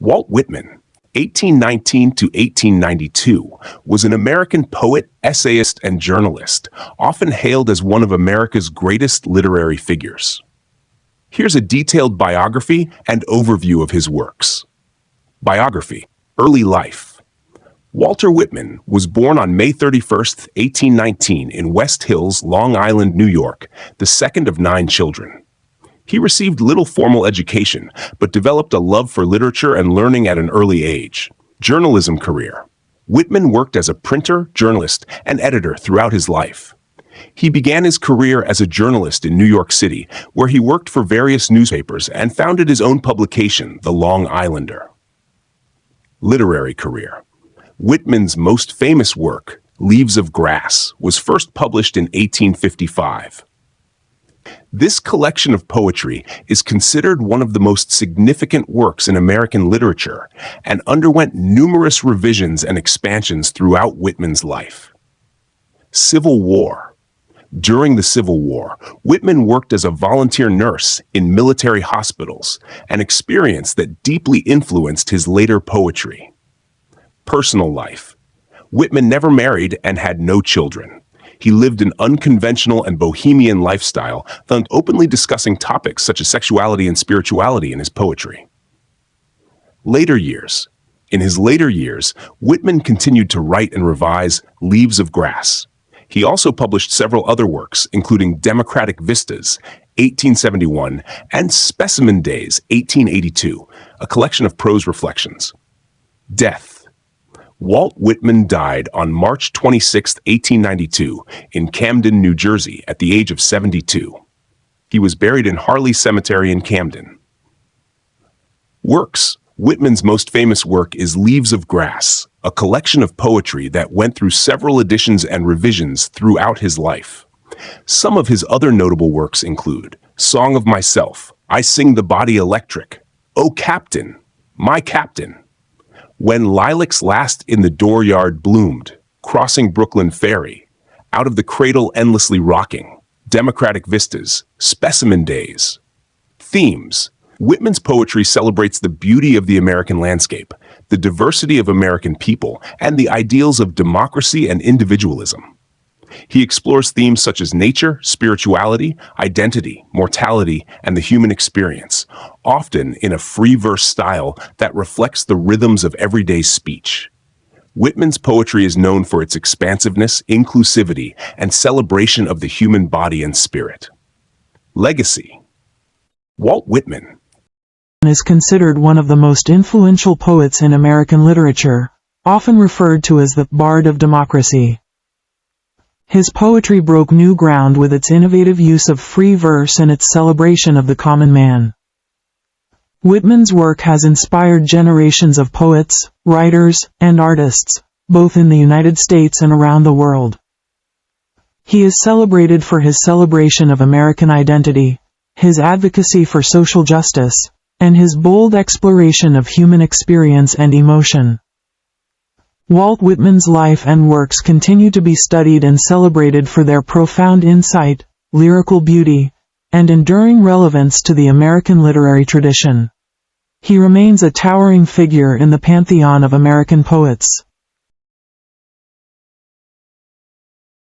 Walt Whitman, 1819 to 1892, was an American poet, essayist, and journalist, often hailed as one of America's greatest literary figures. Here's a detailed biography and overview of his works. Biography: Early Life. Walter Whitman was born on May 31, 1819, in West Hills, Long Island, New York, the second of 9 children. He received little formal education, but developed a love for literature and learning at an early age. Journalism career. Whitman worked as a printer, journalist, and editor throughout his life. He began his career as a journalist in New York City, where he worked for various newspapers and founded his own publication, The Long Islander. Literary career. Whitman's most famous work, Leaves of Grass, was first published in 1855. This collection of poetry is considered one of the most significant works in American literature and underwent numerous revisions and expansions throughout Whitman's life. Civil War. During the Civil War, Whitman worked as a volunteer nurse in military hospitals, an experience that deeply influenced his later poetry. Personal life. Whitman never married and had no children. He lived an unconventional and bohemian lifestyle, openly discussing topics such as sexuality and spirituality in his poetry. Later years. In his later years, Whitman continued to write and revise Leaves of Grass. He also published several other works, including Democratic Vistas, 1871, and Specimen Days, 1882, a collection of prose reflections. Death. Walt Whitman died on March 26, 1892, in Camden, New Jersey, at the age of 72. He was buried in Harley Cemetery in Camden. Works. Whitman's most famous work is Leaves of Grass, a collection of poetry that went through several editions and revisions throughout his life. Some of his other notable works include Song of Myself, I Sing the Body Electric, O Captain, My Captain, When Lilacs Last in the Dooryard Bloomed, Crossing Brooklyn Ferry, Out of the Cradle Endlessly Rocking, Democratic Vistas, Specimen Days. Themes. Whitman's poetry celebrates the beauty of the American landscape, the diversity of American people, and the ideals of democracy and individualism. He explores themes such as nature, spirituality, identity, mortality, and the human experience, often in a free verse style that reflects the rhythms of everyday speech. Whitman's poetry is known for its expansiveness, inclusivity, and celebration of the human body and spirit. Legacy. Walt Whitman is considered one of the most influential poets in American literature, often referred to as the Bard of Democracy. His poetry broke new ground with its innovative use of free verse and its celebration of the common man. Whitman's work has inspired generations of poets, writers, and artists, both in the United States and around the world. He is celebrated for his celebration of American identity, his advocacy for social justice, and his bold exploration of human experience and emotion. Walt Whitman's life and works continue to be studied and celebrated for their profound insight, lyrical beauty, and enduring relevance to the American literary tradition. He remains a towering figure in the pantheon of American poets.